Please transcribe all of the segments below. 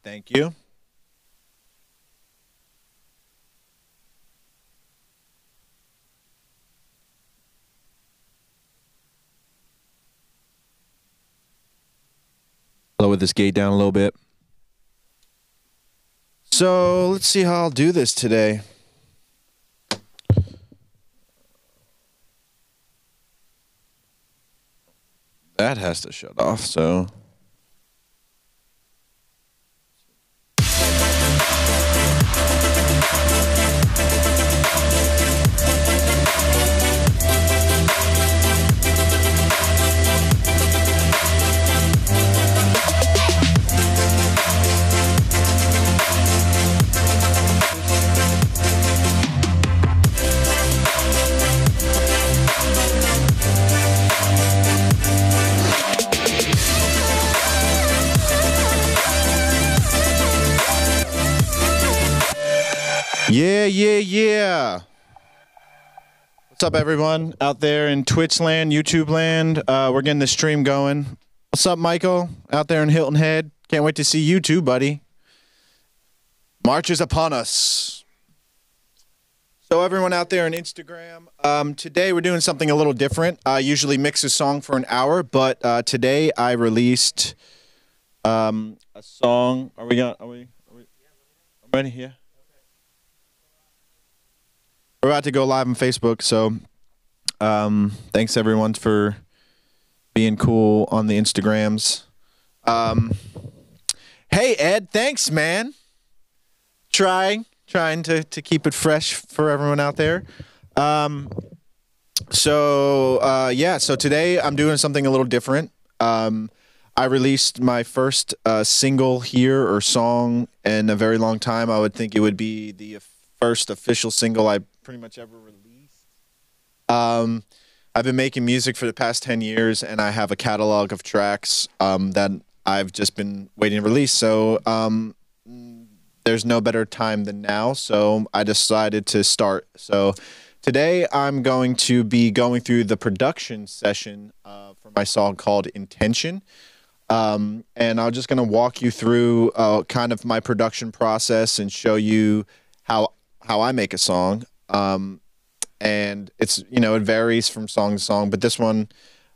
Thank you. Lower this gate down a little bit. So let's see how I'll do this today. That has to shut off, so. Yeah. What's up, everyone out there in Twitch land, YouTube land? We're getting the stream going. What's up, Michael, out there in Hilton Head? Can't wait to see you too, buddy. March is upon us. So everyone out there on Instagram, today we're doing something a little different. I usually mix a song for an hour, but today I released a song. Are we ready? Yeah. We're about to go live on Facebook, so thanks everyone for being cool on the Instagrams. Hey Ed, thanks man. Trying to keep it fresh for everyone out there. So today I'm doing something a little different. I released my first single here or song in a very long time. I would think it would be the first official single I pretty much ever released. I've been making music for the past 10 years, and I have a catalog of tracks that I've just been waiting to release. So there's no better time than now, so I decided to start. So today I'm going to be going through the production session for my song called Intention. And I'm just going to walk you through kind of my production process and show you how I make a song. And it's, you know, it varies from song to song, but this one,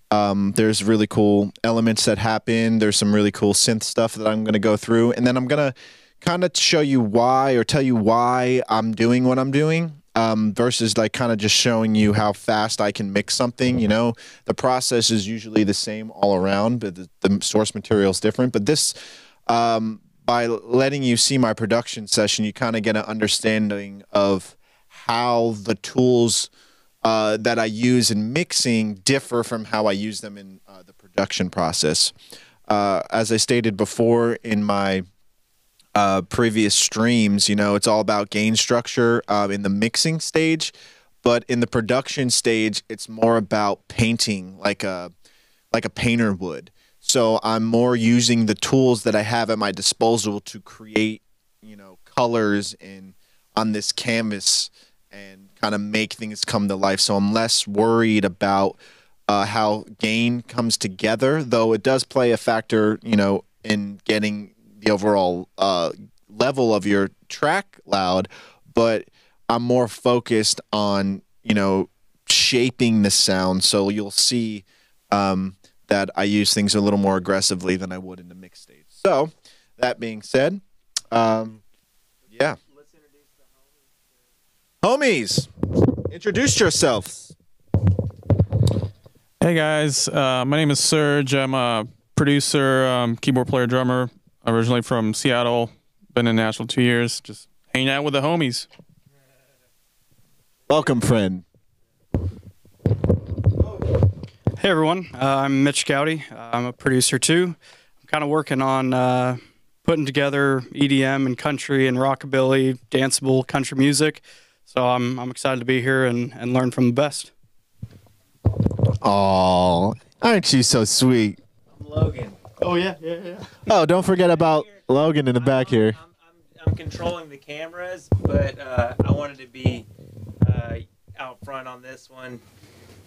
there's really cool elements that happen. There's some really cool synth stuff that I'm going to go through, and then I'm going to kind of show you why, or tell you why I'm doing what I'm doing, versus like kind of just showing you how fast I can mix something. You know, the process is usually the same all around, but the source material is different. But this, by letting you see my production session, you kind of get an understanding of how the tools that I use in mixing differ from how I use them in the production process. As I stated before in my previous streams, you know, it's all about gain structure in the mixing stage, but in the production stage, it's more about painting like a painter would. So I'm more using the tools that I have at my disposal to create, you know, colors on this canvas and kind of make things come to life. So I'm less worried about how gain comes together, though it does play a factor, you know, in getting the overall level of your track loud. But I'm more focused on, you know, shaping the sound. So you'll see that I use things a little more aggressively than I would in the mix stage. So that being said, yeah. Homies, introduce yourselves. Hey guys, my name is Serge. I'm a producer, keyboard player, drummer, originally from Seattle. Been in Nashville 2 years, just hanging out with the homies. Welcome, friend. Hey everyone, I'm Mitch Gowdy. I'm a producer too. I'm kind of working on putting together EDM and country and rockabilly, danceable country music. So I'm excited to be here and learn from the best. Aw, aren't you so sweet? I'm Logan. Oh yeah. Oh, don't forget about Logan in the back here. I'm controlling the cameras, but I wanted to be out front on this one.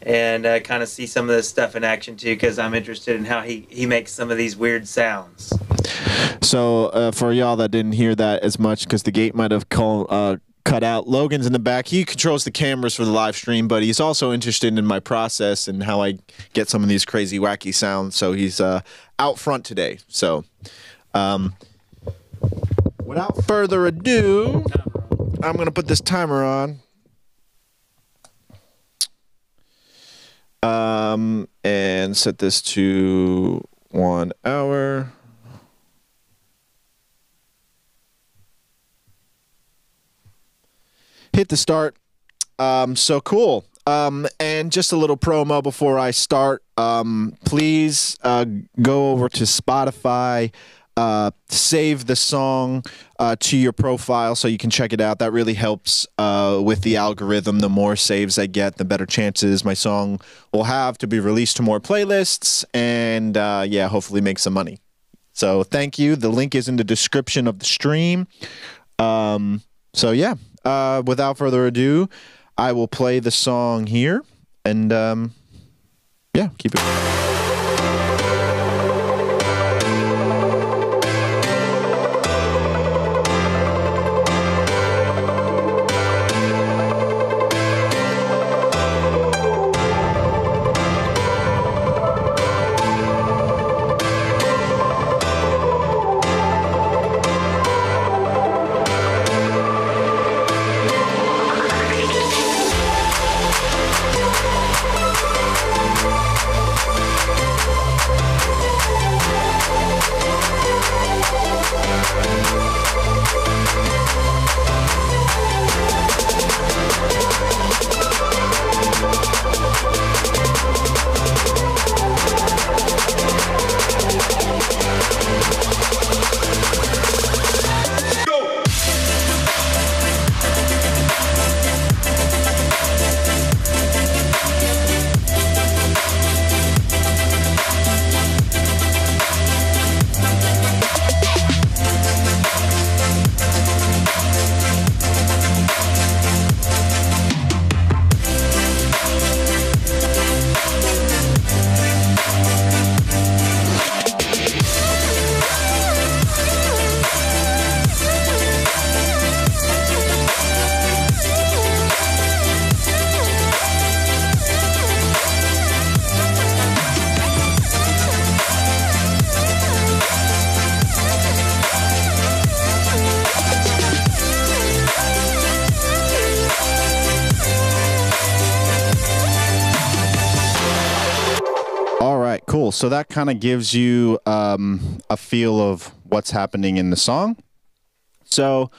and kind of see some of this stuff in action too, because I'm interested in how he makes some of these weird sounds. So for y'all that didn't hear that as much because the gate might have cut out, Logan's in the back. He controls the cameras for the live stream, but he's also interested in my process and how I get some of these crazy, wacky sounds. So he's out front today. So without further ado, I'm going to put this timer on. And set this to 1 hour. Hit the start. So cool. And just a little promo before I start. Please go over to Spotify. Save the song to your profile so you can check it out. That really helps with the algorithm. The more saves I get, the better chances my song will have to be released to more playlists and yeah, hopefully make some money. So thank you. The link is in the description of the stream. So yeah, without further ado, I will play the song here and yeah, keep it. Cool. So that kind of gives you a feel of what's happening in the song. So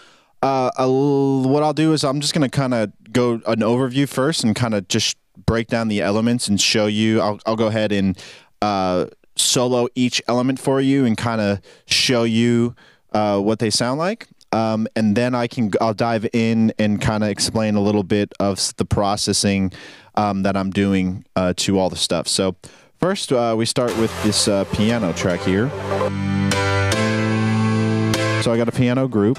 what I'll do is I'm just going to kind of go an overview first and kind of just break down the elements and show you. I'll go ahead and solo each element for you and kind of show you what they sound like. And then I'll dive in and kind of explain a little bit of the processing that I'm doing to all the stuff. So first, we start with this piano track here. So I got a piano group.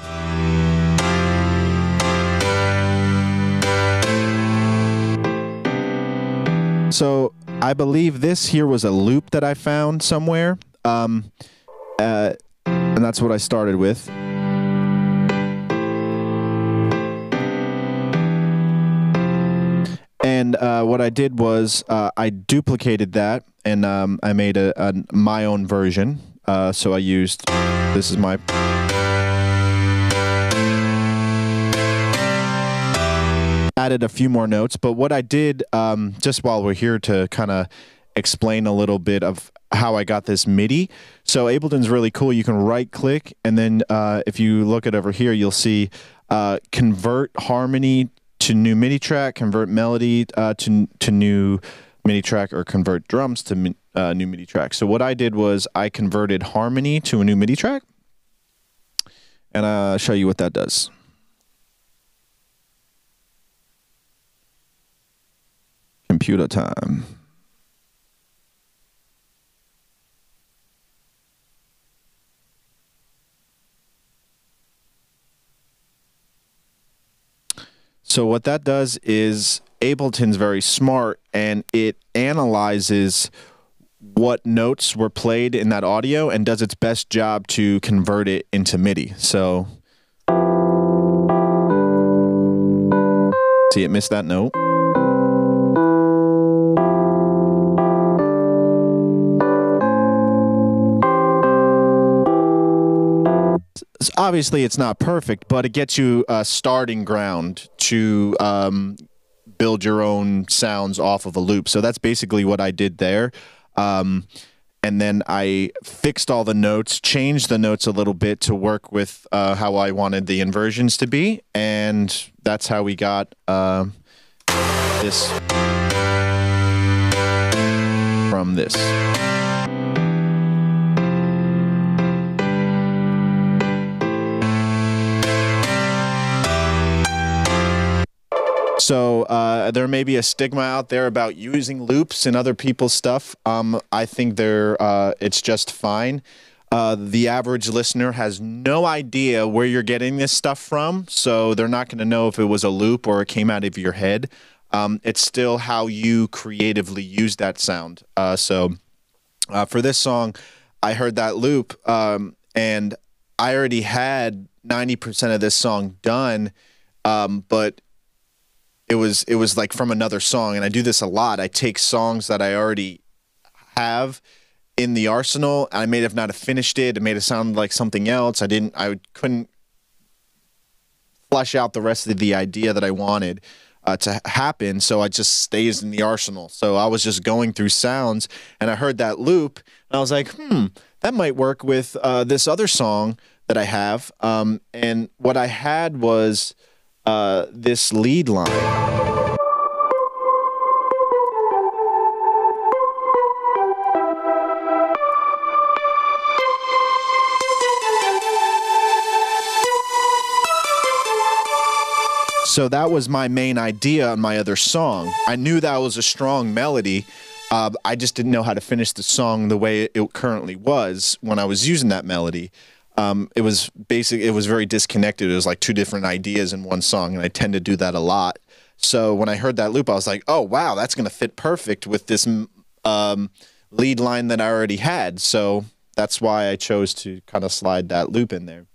So I believe this here was a loop that I found somewhere. And that's what I started with. And what I did was I duplicated that and I made my own version. So I used, this is my, added a few more notes. But what I did, just while we're here to kind of explain a little bit of how I got this MIDI. So Ableton's really cool. You can right click and then if you look at over here, you'll see convert harmony to new MIDI track, convert melody to new MIDI track, or convert drums to new MIDI track. So what I did was I converted harmony to a new MIDI track, and I'll show you what that does. Computer time. So what that does is Ableton's very smart, and it analyzes what notes were played in that audio and does its best job to convert it into MIDI. So, see, it missed that note. Obviously, it's not perfect, but it gets you a starting ground to build your own sounds off of a loop. So that's basically what I did there. And then I fixed all the notes, changed the notes a little bit to work with how I wanted the inversions to be. And that's how we got this from this. So there may be a stigma out there about using loops in other people's stuff. I think it's just fine. The average listener has no idea where you're getting this stuff from, so they're not going to know if it was a loop or it came out of your head. It's still how you creatively use that sound. So for this song, I heard that loop, and I already had 90% of this song done, but it was like from another song, and I do this a lot. I take songs that I already have in the arsenal, and I may have not have finished it. It made it sound like something else. I couldn't flesh out the rest of the idea that I wanted to happen, so it just stays in the arsenal. So I was just going through sounds, and I heard that loop, and I was like, that might work with this other song that I have. And what I had was this lead line. So that was my main idea on my other song. I knew that was a strong melody. I just didn't know how to finish the song the way it currently was when I was using that melody. It was very disconnected. It was like two different ideas in one song, and I tend to do that a lot. So when I heard that loop, I was like, oh, wow, that's going to fit perfect with this lead line that I already had. So that's why I chose to kind of slide that loop in there.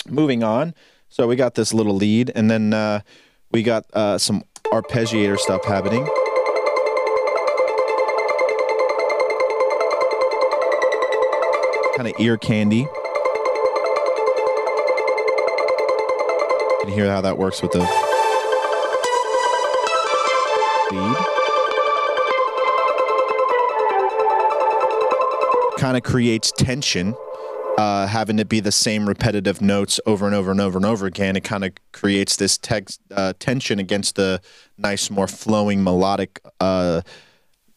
Moving on. So we got this little lead, and then we got some arpeggiator stuff happening. Kind of ear candy. You can hear how that works with the lead. Kind of creates tension. Having it be the same repetitive notes over and over and over and over again, it kind of creates this tension against the nice, more flowing melodic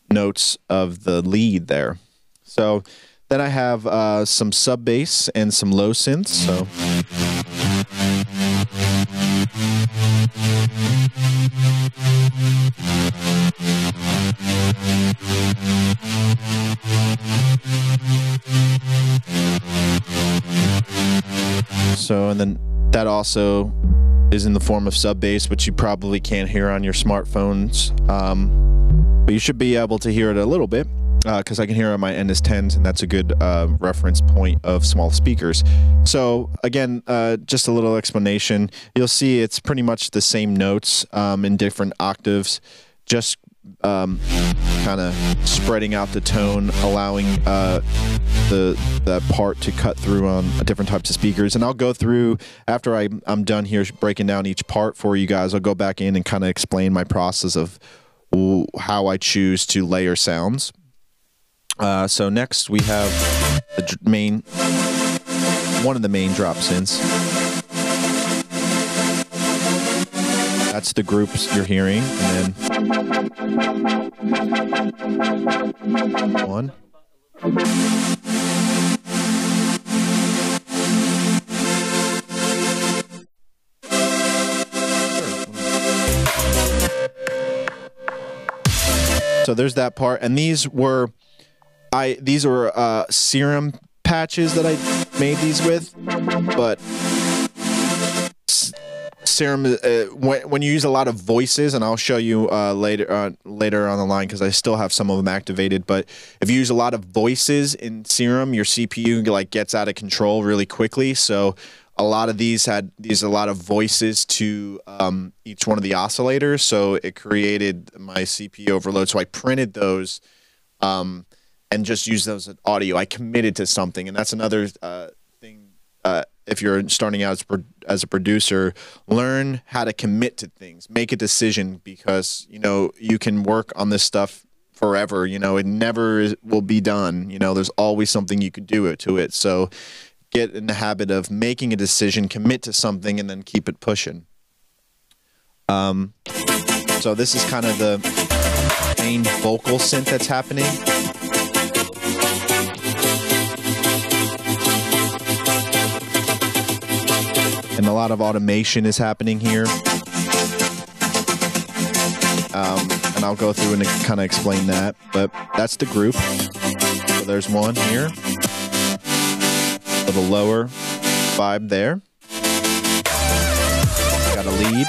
notes of the lead there. So then I have some sub bass and some low synths. So. And then that also is in the form of sub bass, which you probably can't hear on your smartphones. But you should be able to hear it a little bit because I can hear it on my NS10s, and that's a good reference point of small speakers. So again, just a little explanation. You'll see it's pretty much the same notes in different octaves, just kind of spreading out the tone, allowing that part to cut through on different types of speakers. And I'll go through, after I'm done here breaking down each part for you guys, I'll go back in and kind of explain my process of how I choose to layer sounds. So next we have one of the main drop synths. That's the groups you're hearing, and then one. So there's that part, and these were serum patches that I made these with, but Serum, when you use a lot of voices, and I'll show you later on the line because I still have some of them activated. But if you use a lot of voices in Serum, your CPU like gets out of control really quickly. So a lot of these had a lot of voices to each one of the oscillators, so it created my CPU overload. So I printed those and just used those as audio. I committed to something, and that's another thing. If you're starting out as a producer, learn how to commit to things. Make a decision, because you can work on this stuff forever. It never will be done. There's always something you could do to it. So get in the habit of making a decision, commit to something, and then keep it pushing. So this is kind of the main vocal synth that's happening. And a lot of automation is happening here. And I'll go through and kind of explain that, but that's the group. So there's one here. A little lower vibe there. Got a lead.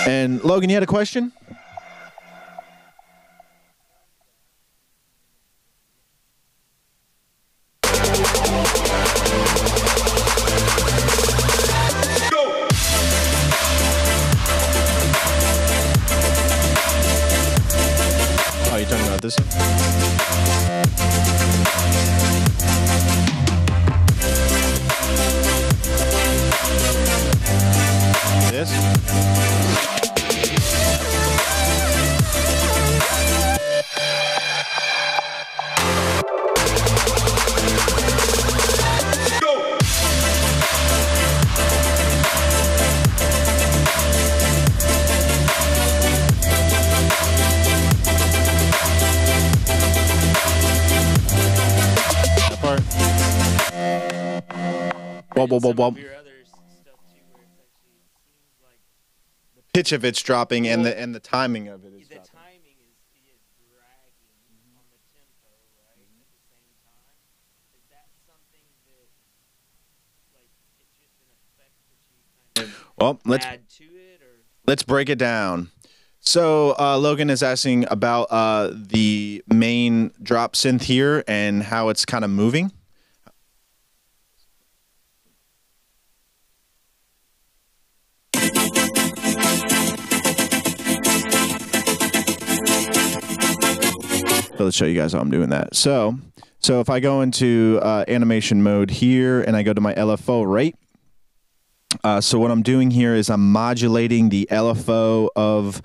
And Logan, you had a question? Oh, you're talking about this? This? Whoa. The pitch of it's dropping, and the timing of it is dropping. The timing is dragging on the tempo, right? At the same time, is that something that, like, it's just an effect that you kind of add to it, or let's break it down. So Logan is asking about the main drop synth here and how it's kind of moving. So let's show you guys how I'm doing that. So if I go into animation mode here and I go to my LFO rate, so what I'm doing here is I'm modulating the LFO of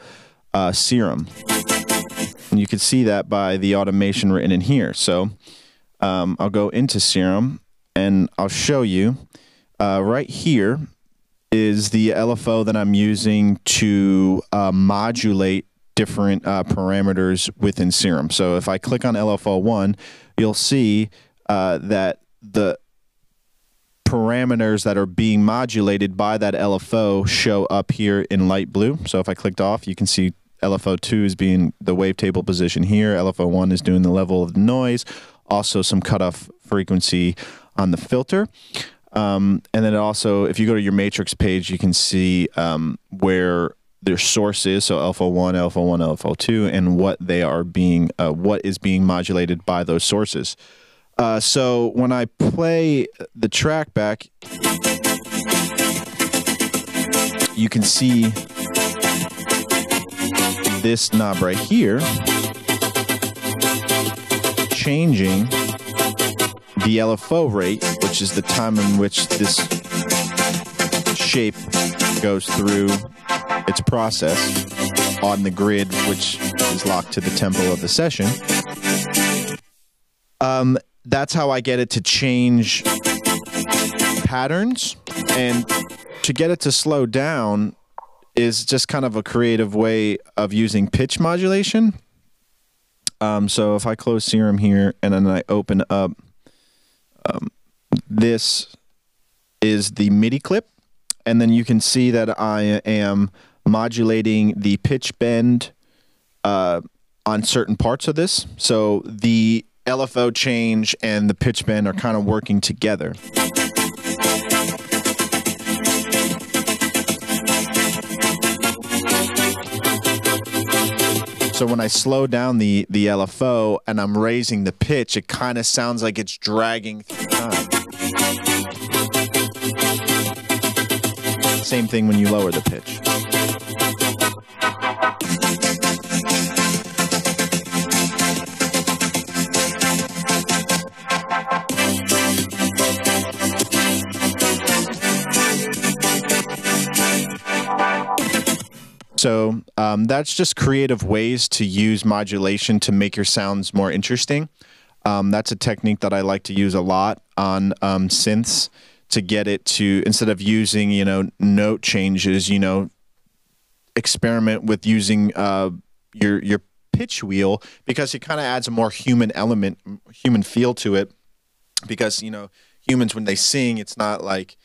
Serum. And you can see that by the automation written in here. So I'll go into Serum and I'll show you right here is the LFO that I'm using to modulate different parameters within Serum. So if I click on LFO1, you'll see that the parameters that are being modulated by that LFO show up here in light blue. So if I clicked off, you can see LFO2 is being the wavetable position here. LFO1 is doing the level of the noise, also some cutoff frequency on the filter. And then also, if you go to your matrix page, you can see where their source is, so LFO1, LFO2, and what they are being, what is being modulated by those sources. So when I play the track back, you can see this knob right here changing the LFO rate, which is the time in which this shape goes through its process on the grid, which is locked to the tempo of the session. That's how I get it to change patterns, and to get it to slow down is just kind of a creative way of using pitch modulation. So if I close Serum here and then I open up, this is the MIDI clip, and then you can see that I am modulating the pitch bend on certain parts of this. So the LFO change and the pitch bend are kind of working together. So when I slow down the LFO and I'm raising the pitch, it kind of sounds like it's dragging through time. Same thing when you lower the pitch. So that's just creative ways to use modulation to make your sounds more interesting. That's a technique that I like to use a lot on synths to get it to, instead of using, you know, note changes, you know, experiment with using your pitch wheel, because it kind of adds a more human element, human feel to it. Because, you know, humans, when they sing, it's not like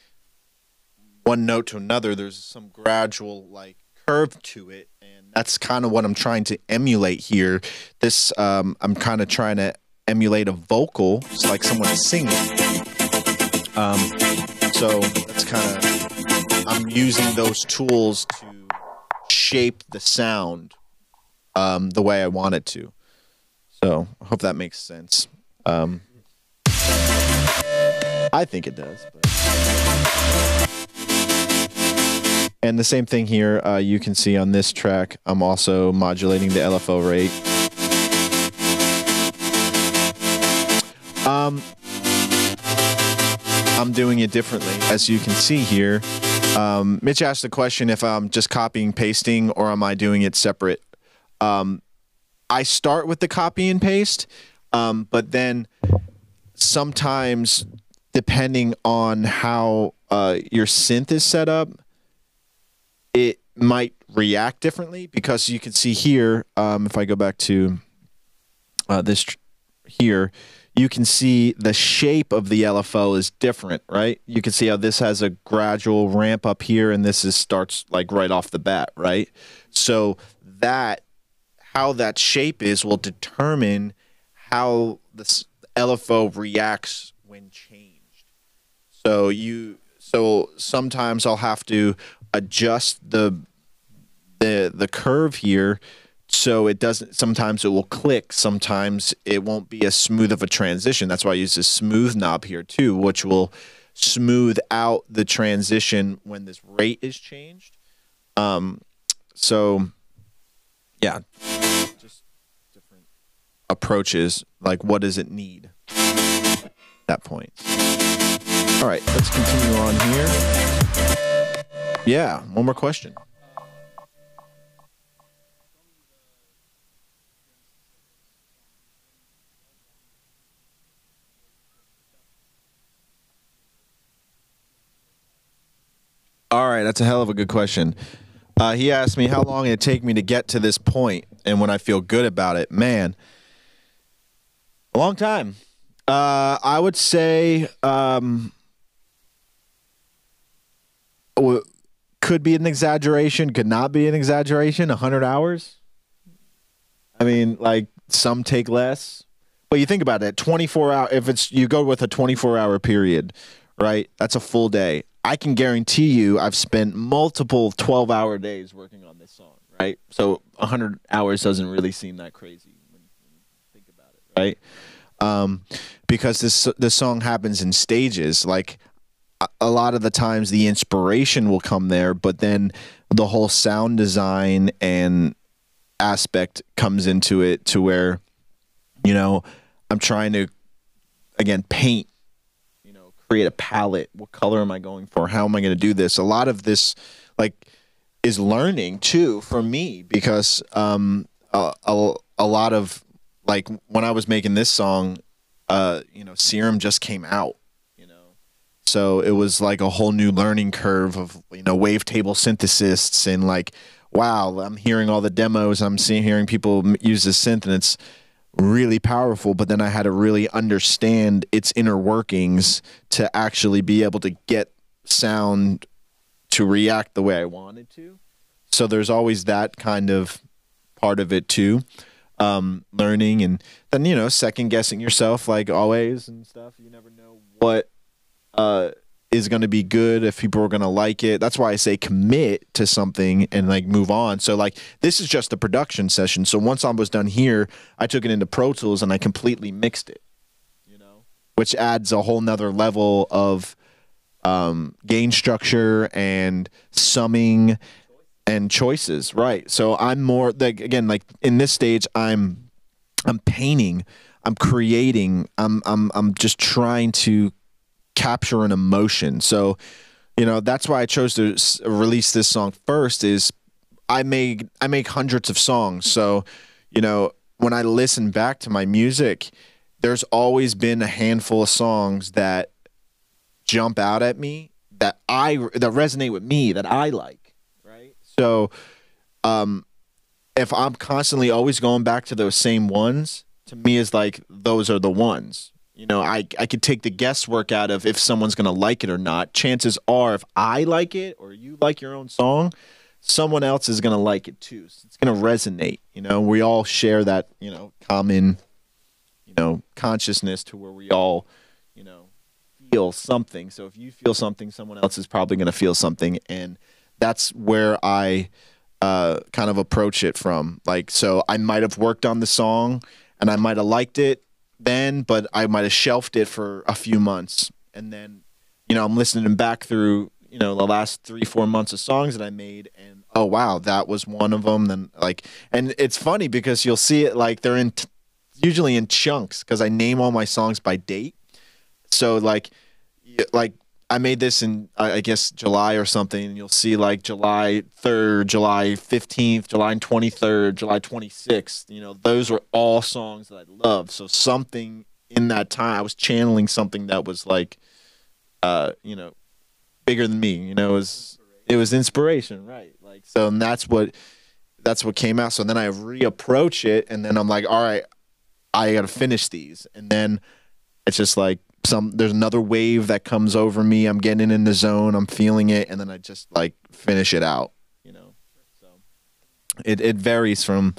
one note to another. There's some gradual, like, curve to it, and that's kind of what I'm trying to emulate here. This I'm kind of trying to emulate a vocal. It's like someone singing. So that's kind of, I'm using those tools to shape the sound the way I want it to. So I hope that makes sense. I think it does. But. And the same thing here, you can see on this track, I'm also modulating the LFO rate. I'm doing it differently, as you can see here. Mitch asked the question if I'm just copying, pasting, or am I doing it separate? I start with the copy and paste, but then sometimes, depending on how your synth is set up, it might react differently, because you can see here, if I go back to this here, you can see the shape of the LFO is different, right? You can see how this has a gradual ramp up here, and this starts like right off the bat, right? So that, how that shape is will determine how this LFO reacts when changed. So sometimes I'll have to adjust the curve here so it doesn't, sometimes it will click, sometimes it won't be as smooth of a transition. That's why I use this smooth knob here too, which will smooth out the transition when this rate is changed. So yeah, just different approaches, like what does it need at that point. All right, let's continue on here. Yeah, one more question. All right, that's a hell of a good question. He asked me how long it'd take me to get to this point, and when I feel good about it. Man, a long time. I would say could be an exaggeration, could not be an exaggeration, 100 hours. I mean, like, some take less. But you think about it, 24 hours, if it's, you go with a 24-hour period, right? That's a full day. I can guarantee you I've spent multiple 12-hour days working on this song, right? So 100 hours doesn't really seem that crazy when you think about it, right? Because this song happens in stages. Like, a lot of the times the inspiration will come there, but then the whole sound design and aspect comes into it, to where, you know, I'm trying to, again, paint, you know, create a palette. What color am I going for? How am I going to do this? A lot of this, like, is learning too for me, because a lot of, like, when I was making this song, you know, Serum just came out. So it was like a whole new learning curve of, you know, wavetable synthesis, and like, wow, I'm hearing all the demos, I'm hearing people use the synth, and it's really powerful. But then I had to really understand its inner workings to actually be able to get sound to react the way I wanted to. So there's always that kind of part of it too. Learning and then, you know, second guessing yourself like always and stuff. You never know what is going to be good, if people are going to like it. That's why I say commit to something and like move on. So like this is just a production session. So once I was done here, I took it into Pro Tools and I completely mixed it, you know, which adds a whole nother level of gain structure and summing and choices. Right. So I'm more like, again, like in this stage, I'm painting, I'm creating, I'm just trying to capture an emotion. So, you know, that's why I chose to release this song first. Is I make hundreds of songs. So, you know, when I listen back to my music, there's always been a handful of songs that jump out at me that resonate with me, that I like, right? So, if I'm constantly always going back to those same ones, to me is like those are the ones. You know, I could take the guesswork out of if someone's going to like it or not. Chances are if I like it or you like your own song, someone else is going to like it too. So it's going to resonate. You know, we all share that, you know, common, you know, consciousness to where we all, you know, feel something. So if you feel something, someone else is probably going to feel something. And that's where I kind of approach it from. Like, so I might have worked on the song and I might have liked it then, but I might have shelved it for a few months. And then, you know, I'm listening back through, you know, the last 3-4 months of songs that I made, and oh wow, that was one of them. Then like, and it's funny because you'll see it like they're in usually in chunks because I name all my songs by date. So like I made this in, I guess, July or something, and you'll see like July 3rd, July 15th, July 23rd, July 26th. You know, those were all songs that I love. So something in that time, I was channeling something that was like, you know, bigger than me. You know, it was inspiration, right? Like, so, and that's what came out. So then I reapproach it, and then I'm like, all right, I got to finish these, and then it's just like, there's another wave that comes over me. I'm getting in the zone. I'm feeling it. And then I just like finish it out, you know? So it varies from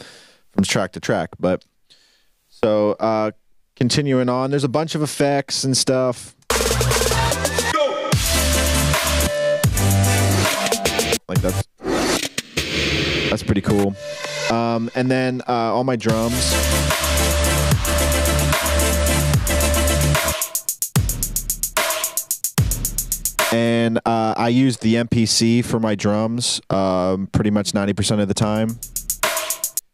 track to track, but so, continuing on, there's a bunch of effects and stuff. Like that's pretty cool. And then, all my drums. And I use the MPC for my drums pretty much 90% of the time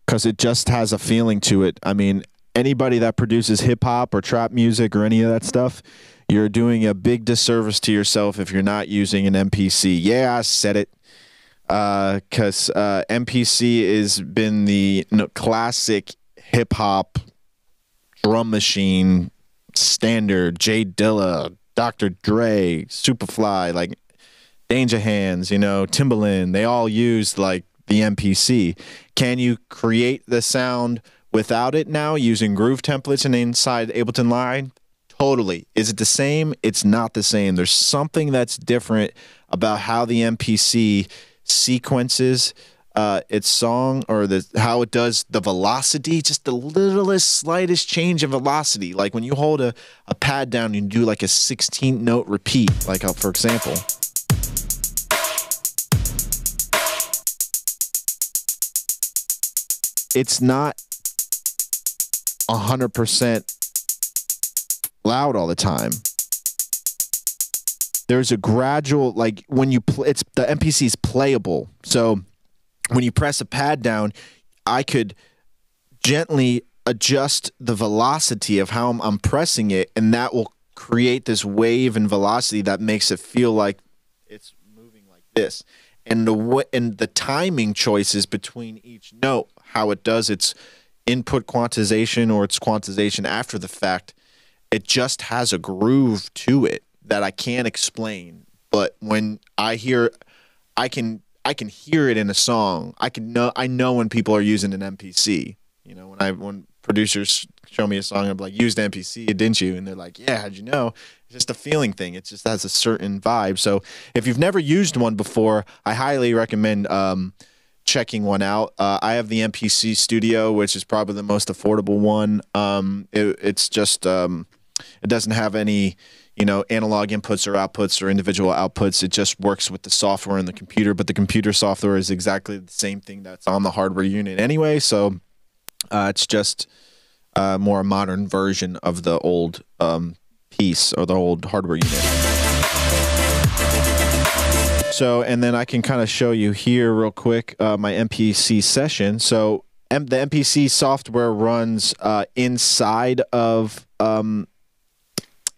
because it just has a feeling to it. I mean, anybody that produces hip-hop or trap music or any of that stuff, you're doing a big disservice to yourself if you're not using an MPC. Yeah, I said it because MPC has been the classic hip-hop drum machine standard. J Dilla, Dr. Dre, Superfly, like Danger Hands, you know, Timbaland, they all used like the MPC. Can you create the sound without it now using groove templates and inside Ableton Live? Totally. Is it the same? It's not the same. There's something that's different about how the MPC sequences its song, or how it does the velocity, just the littlest, slightest change of velocity. Like when you hold a pad down and you do like a 16th note repeat, like for example. It's not 100% loud all the time. There's a gradual, like when you play, the MPC is playable. So when you press a pad down, I could gently adjust the velocity of how I'm pressing it, and that will create this wave and velocity that makes it feel like it's moving like this. And the timing choices between each note, how it does its input quantization or its quantization after the fact, it just has a groove to it that I can't explain. But when I hear, I can hear it in a song. I know when people are using an MPC. You know, when producers show me a song, I'm like, "Used MPC, didn't you?" And they're like, "Yeah, how'd you know?" It's just a feeling thing. It just has a certain vibe. So if you've never used one before, I highly recommend checking one out. I have the MPC Studio, which is probably the most affordable one. It's just it doesn't have any, analog inputs or outputs or individual outputs. It just works with the software in the computer, but the computer software is exactly the same thing that's on the hardware unit anyway. So it's just more a modern version of the old piece or the old hardware unit. So, and then I can kind of show you here real quick my MPC session. So the MPC software runs inside of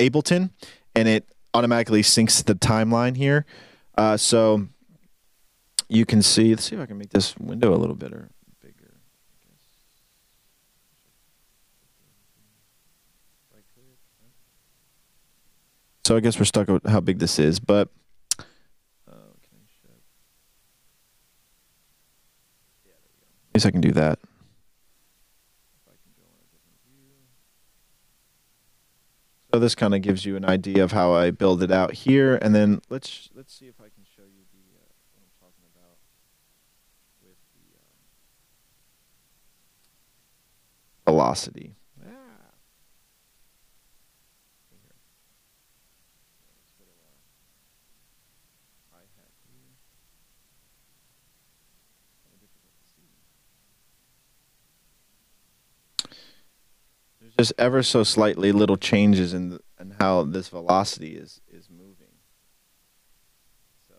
Ableton, and it automatically syncs the timeline here. So you can see, let's see if I can make this window a little bit bigger. So I guess we're stuck with how big this is, but at least I can do that. So this kind of gives you an idea of how I build it out here, and then let's see if I can show you what I'm talking about with the velocity. Just ever so slightly little changes in how this velocity is moving. So,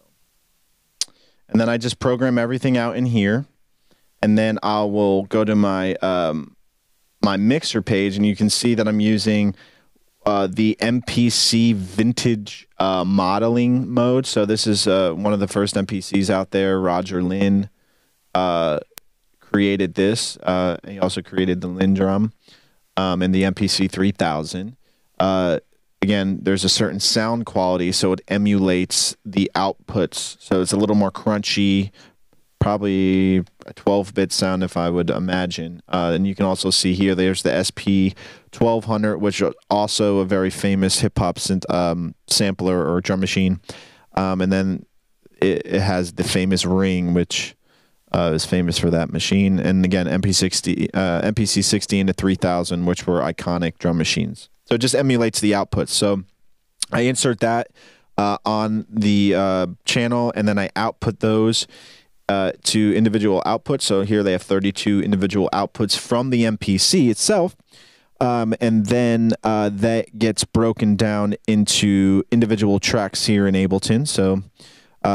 and then I just program everything out in here, and then I will go to my my mixer page, and you can see that I'm using the MPC vintage modeling mode. So this is one of the first MPCs out there. Roger Lynn created this. He also created the Lynn drum. And the MPC 3000. Again, there's a certain sound quality, so it emulates the outputs. So it's a little more crunchy, probably a 12-bit sound if I would imagine. And you can also see here, there's the SP 1200, which is also a very famous hip-hop synth, sampler or drum machine. And then it has the famous Ring, which is famous for that machine, and again MPC 60 and the 3000, which were iconic drum machines. So it just emulates the outputs. So I insert that on the channel, and then I output those to individual outputs. So here they have 32 individual outputs from the MPC itself, and then that gets broken down into individual tracks here in Ableton. So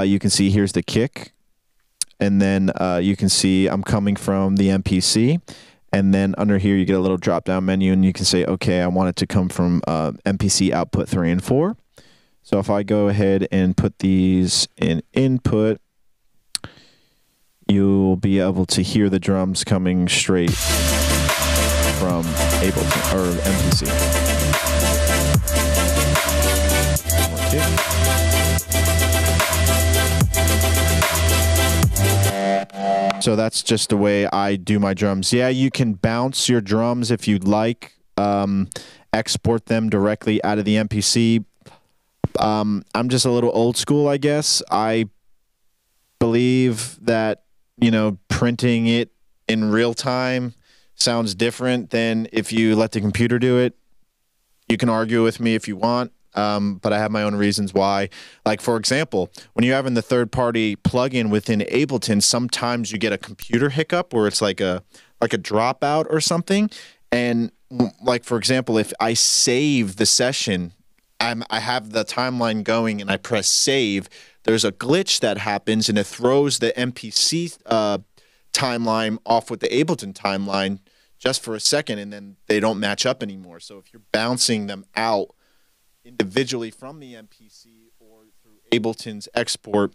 you can see here's the kick. And then you can see I'm coming from the MPC. And then under here, you get a little drop-down menu, and you can say, okay, I want it to come from MPC output 3 and 4. So if I go ahead and put these in input, you'll be able to hear the drums coming straight from Ableton or MPC. Okay. So that's just the way I do my drums. Yeah, you can bounce your drums if you'd like, export them directly out of the MPC. I'm just a little old school, I guess. I believe that, printing it in real time sounds different than if you let the computer do it. You can argue with me if you want. But I have my own reasons why. Like, for example, when you're having the third-party plugin within Ableton, sometimes you get a computer hiccup where it's like a dropout or something. And, like, for example, if I save the session, I have the timeline going and I press save, there's a glitch that happens and it throws the MPC timeline off with the Ableton timeline just for a second, and then they don't match up anymore. So if you're bouncing them out individually from the MPC or through Ableton's export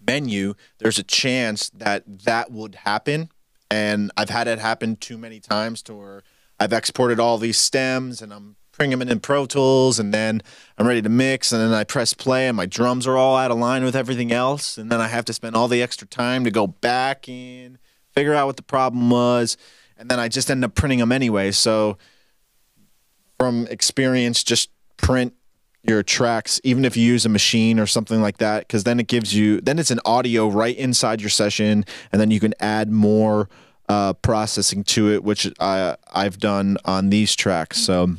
menu, there's a chance that that would happen. And I've had it happen too many times to where I've exported all these stems and I'm bringing them in Pro Tools, and then I'm ready to mix, and then I press play and my drums are all out of line with everything else, and then I have to spend all the extra time to go back in, figure out what the problem was, and then I just end up printing them anyway. So from experience, just print your tracks, even if you use a machine or something like that, because then it gives you, then it's an audio right inside your session, and then you can add more processing to it, which I've done on these tracks. So,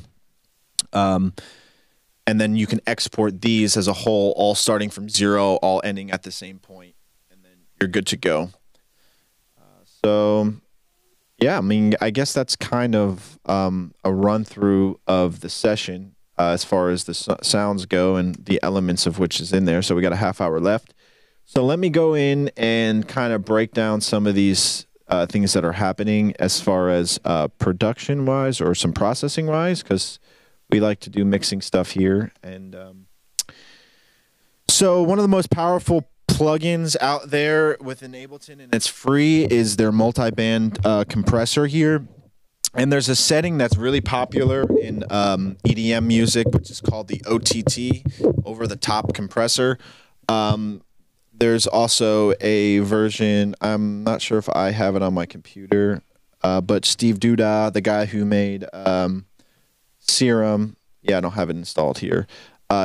and then you can export these as a whole, all starting from 0, all ending at the same point, and then you're good to go. So, yeah, I mean, I guess that's kind of a run through of the session. As far as the sounds go and the elements of which is in there. So we got a half hour left. So let me go in and kind of break down some of these things that are happening as far as production-wise or some processing-wise, because we like to do mixing stuff here. And so one of the most powerful plugins out there within Ableton, and it's free, is their Multiband Compressor here. And there's a setting that's really popular in EDM music, which is called the OTT, over-the-top compressor. There's also a version, I'm not sure if I have it on my computer, but Steve Duda, the guy who made Serum, yeah, I don't have it installed here,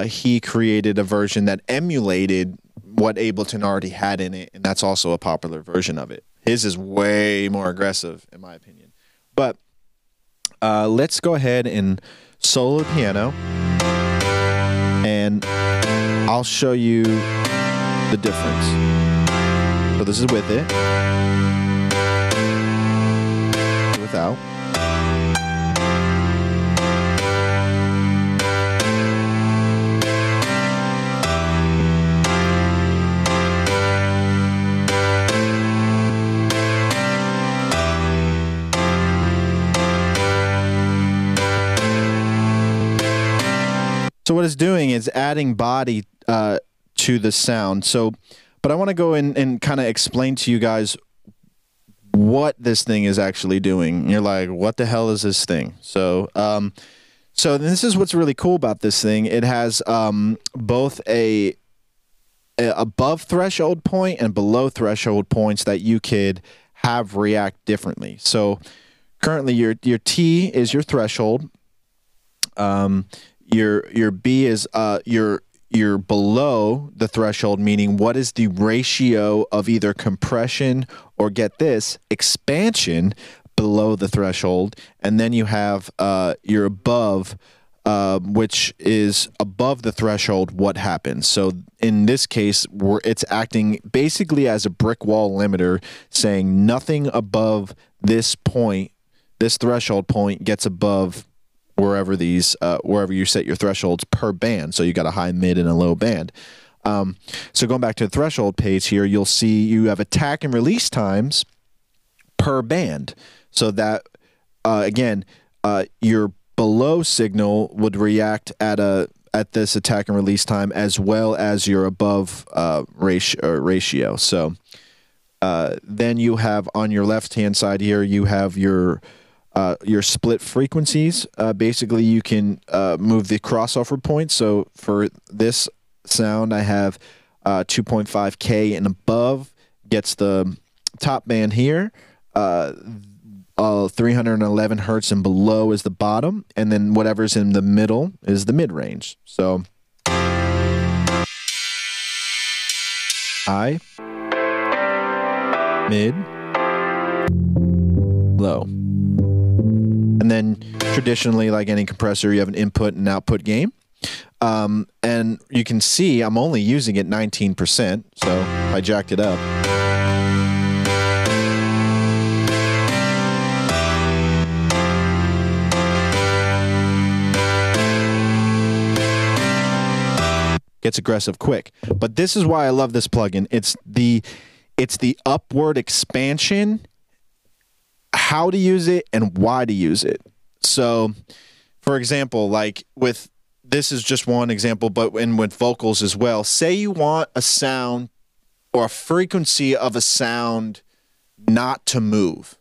he created a version that emulated what Ableton already had in it, and that's also a popular version of it. His is way more aggressive, in my opinion. But let's go ahead and solo the piano, and I'll show you the difference. So this is with it, without. So what it's doing is adding body to the sound. So, but I want to go in and kind of explain to you guys what this thing is actually doing. And you're like, what the hell is this thing? So, so this is what's really cool about this thing. It has both a above threshold point and below threshold points that you could have react differently. So currently your T is your threshold. Your B is you're below the threshold, meaning what is the ratio of either compression or, get this, expansion below the threshold, and then you have your above, which is above the threshold, what happens. So in this case, it's acting basically as a brick wall limiter, saying nothing above this point, this threshold point, gets above wherever you set your thresholds per band. So you got a high, mid, and a low band. So going back to the threshold page here, you'll see you have attack and release times per band. So that again, your below signal would react at this attack and release time, as well as your above ratio. So then you have on your left hand side here, you have your split frequencies. Basically, you can move the crossover points. So for this sound, I have 2.5K and above gets the top band here. 311 hertz and below is the bottom, and then whatever's in the middle is the mid range. So high, mid, low. And then traditionally, like any compressor, you have an input and output gain. And you can see I'm only using it 19%, so I jacked it up. Gets aggressive quick. But this is why I love this plugin. It's the upward expansion, how to use it and why to use it. So, for example, like this is just one example, but with vocals as well. Say you want a sound or a frequency of a sound not to move.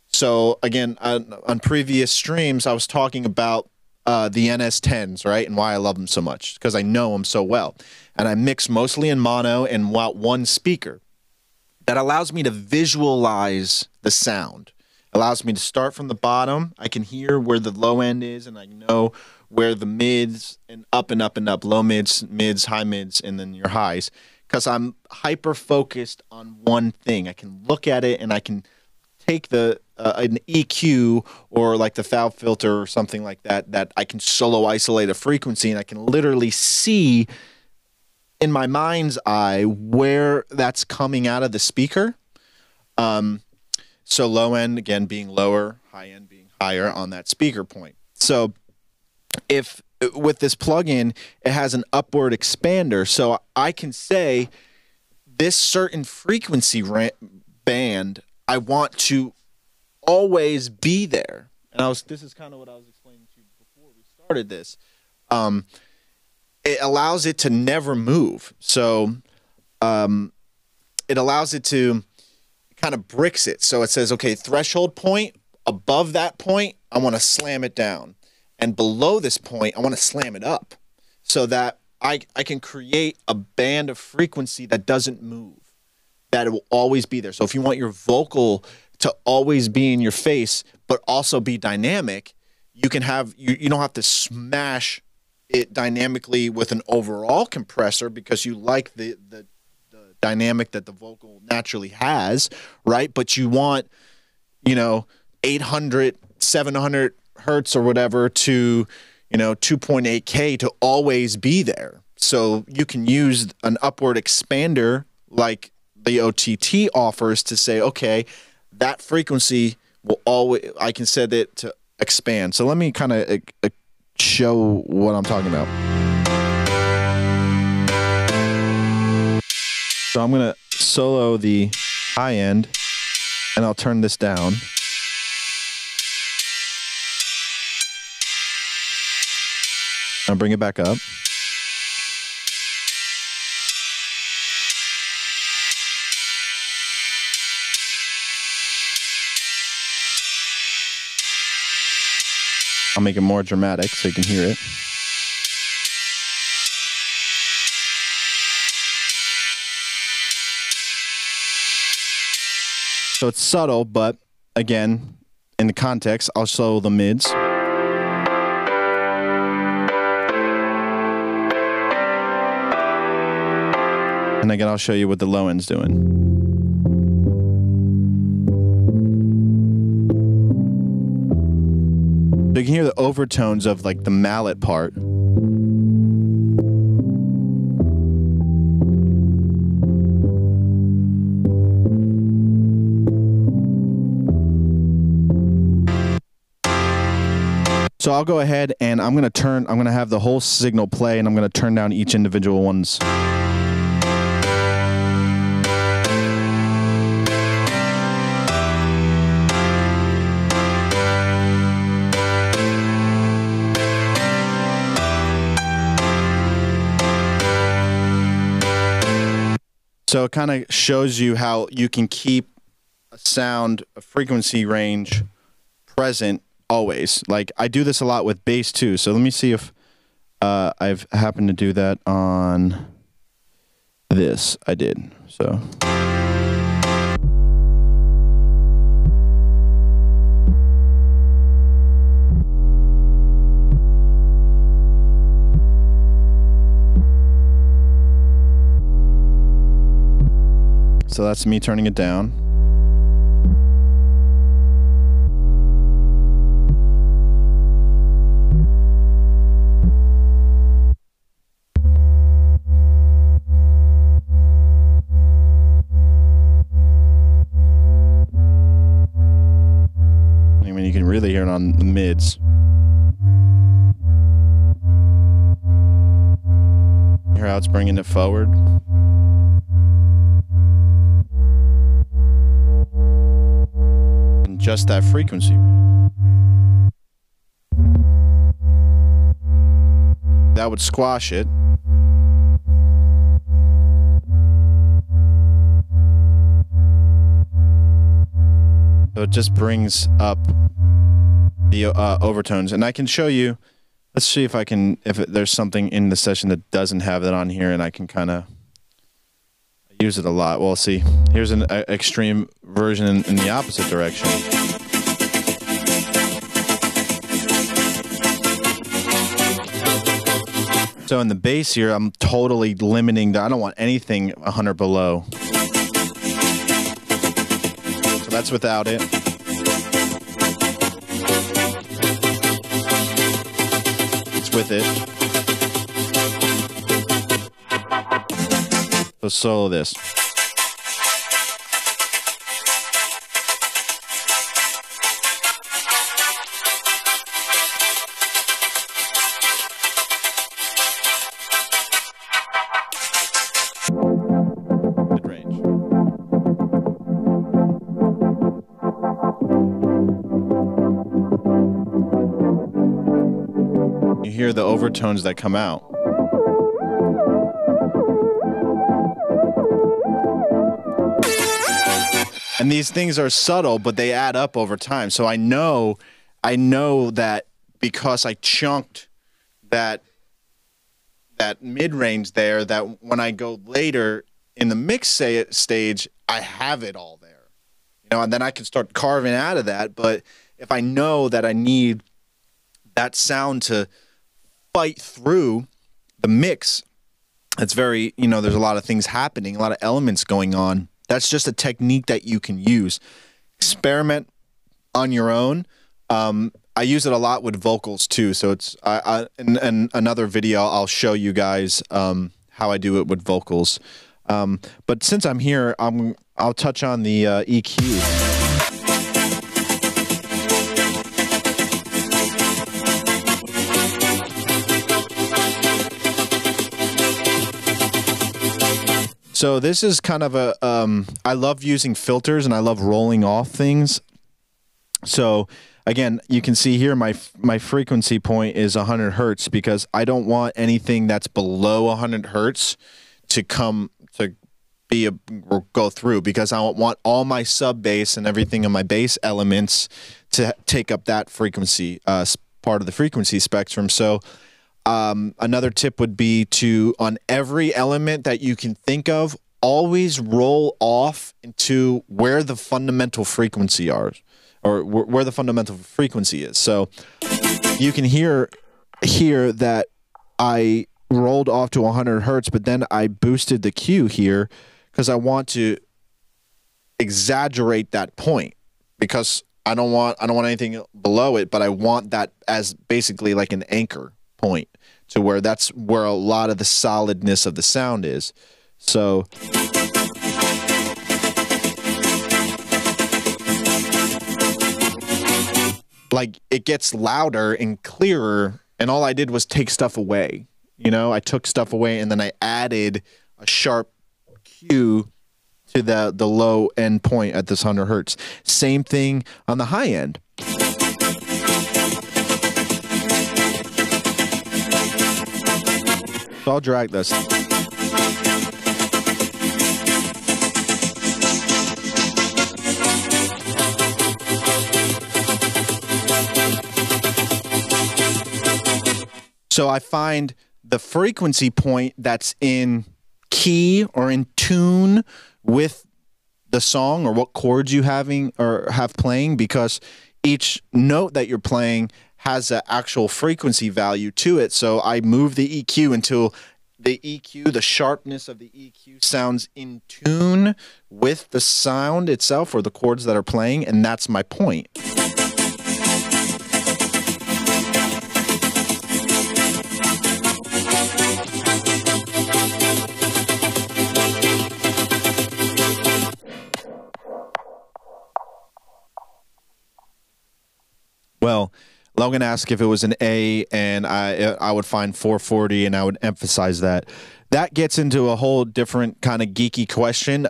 So again, on previous streams, I was talking about the NS10s, right? And why I love them so much, because I know them so well. And I mix mostly in mono and one speaker. That allows me to visualize the sound. Allows me to start from the bottom. I can hear where the low end is, and I know where the mids and up and up and up, low mids, mids, high mids, and then your highs, because I'm hyper focused on one thing. I can look at it and I can take the an EQ or like the FAB filter or something like that, that I can solo isolate a frequency, and I can literally see in my mind's eye where that's coming out of the speaker. So low end, again, being lower, high end being higher on that speaker point. So if with this plugin, it has an upward expander, so I can say this certain frequency band, I want to always be there. And this is kind of what I was explaining to you before we started this. It allows it to never move. So it allows it to kind of bricks it. So it says, okay, threshold point, above that point, I want to slam it down. And below this point, I want to slam it up so that I can create a band of frequency that doesn't move, that it will always be there. So if you want your vocal to always be in your face, but also be dynamic, you can have, you don't have to smash it dynamically with an overall compressor because you like the dynamic that the vocal naturally has, right? But you want, 800, 700 hertz or whatever to, 2.8K to always be there. So you can use an upward expander like the OTT offers to say, okay, that frequency will always, I can set it to expand. So let me kind of show what I'm talking about. So I'm going to solo the high end, and I'll turn this down. I'll bring it back up. I'll make it more dramatic so you can hear it. So it's subtle, but again, in the context, I'll solo the mids. And again, I'll show you what the low end's doing. So you can hear the overtones of like the mallet part. So I'll go ahead and I'm going to have the whole signal play, and I'm going to turn down each individual ones. So it kind of shows you how you can keep a frequency range present always. Like I do this a lot with bass too. So let me see if I've happened to do that on this. I did. So. So that's me turning it down. I mean, you can really hear it on the mids. Hear how it's bringing it forward. Just that frequency. That would squash it. So it just brings up the overtones, and I can show you. Let's see if I can. There's something in the session that doesn't have that on here, and I can kind of use it a lot. Well, see, here's an extreme version in the opposite direction. So in the bass here, I'm totally limiting I don't want anything 100 below. So that's without it. It's with it. Let's solo this. Mid-range. You hear the overtones that come out. And these things are subtle, but they add up over time. So I know that because I chunked that mid-range there, that when I go later in the mix stage, I have it all there. You know, and then I can start carving out of that. But if I know that I need that sound to fight through the mix, it's very, you know, there's a lot of things happening, a lot of elements going on. That's just a technique that you can use. Experiment on your own. I use it a lot with vocals too. So it's in another video I'll show you guys how I do it with vocals. But since I'm here, I'll touch on the EQ. So this is kind of a, I love using filters and I love rolling off things. So again, you can see here my frequency point is 100 hertz because I don't want anything that's below 100 hertz to go through, because I want all my sub bass and everything in my bass elements to take up that frequency, part of the frequency spectrum. So another tip would be to, on every element that you can think of, always roll off into where the fundamental frequency are, or where the fundamental frequency is. So you can hear here that I rolled off to 100 hertz, but then I boosted the Q here because I want to exaggerate that point, because I don't want anything below it, but I want that as basically like an anchor point to where that's where a lot of the solidness of the sound is. So like it gets louder and clearer, and all I did was take stuff away. You know, I took stuff away and then I added a sharp Q to the low end point at this 100 hertz. Same thing on the high end. So I'll drag this. So I find the frequency point that's in key or in tune with the song, or what chords you have playing, because each note that you're playing has an actual frequency value to it. So I move the EQ until the sharpness of the EQ sounds in tune with the sound itself or the chords that are playing, and that's my point. Well, Logan asked if it was an A, and I would find 440, and I would emphasize that. That gets into a whole different kind of geeky question.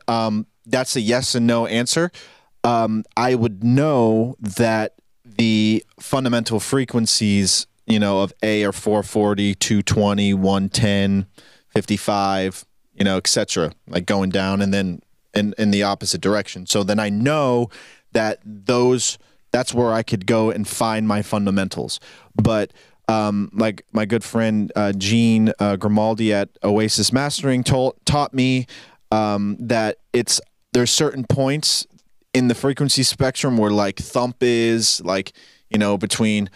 That's a yes and no answer. I would know that the fundamental frequencies, you know, of A are 440, 220, 110, 55, you know, etc., like going down and then in the opposite direction. So then I know that that's where I could go and find my fundamentals. But like my good friend Gene Grimaldi at Oasis Mastering taught me that there's certain points in the frequency spectrum where like thump is like, you know, between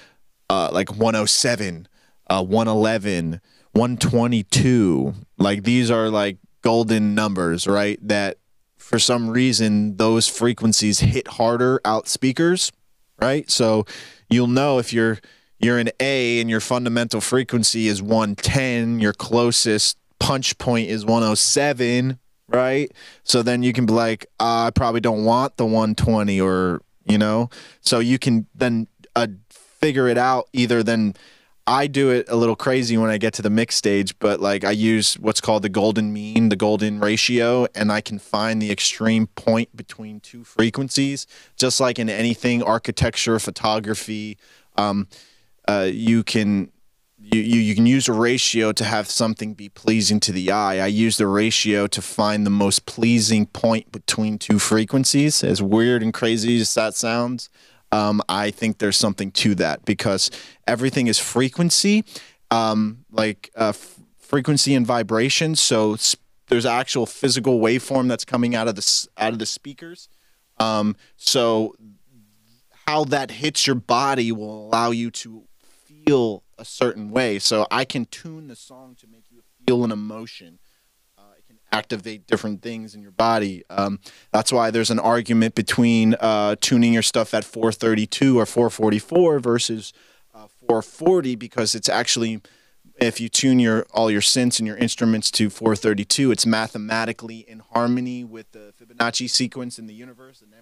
like 107, 111, 122. Like these are like golden numbers, right? That for some reason those frequencies hit harder out speakers, right? So you'll know if you're an A and your fundamental frequency is 110, your closest punch point is 107, right? So then you can be like, I probably don't want the 120, or, you know, so you can then figure it out. Either then I do it a little crazy when I get to the mix stage, but like I use what's called the golden mean, the golden ratio, and I can find the extreme point between two frequencies, just like in anything, architecture, photography. You can use a ratio to have something be pleasing to the eye. I use the ratio to find the most pleasing point between two frequencies. As weird and crazy as that sounds, I think there's something to that, because everything is frequency, frequency and vibration. So there's actual physical waveform that's coming out of the speakers. So how that hits your body will allow you to feel a certain way. So I can tune the song to make you feel an emotion. It can activate different things in your body. That's why there's an argument between tuning your stuff at 432 or 444 versus 440, because it's actually, if you tune all your synths and your instruments to 432, it's mathematically in harmony with the Fibonacci sequence in the universe and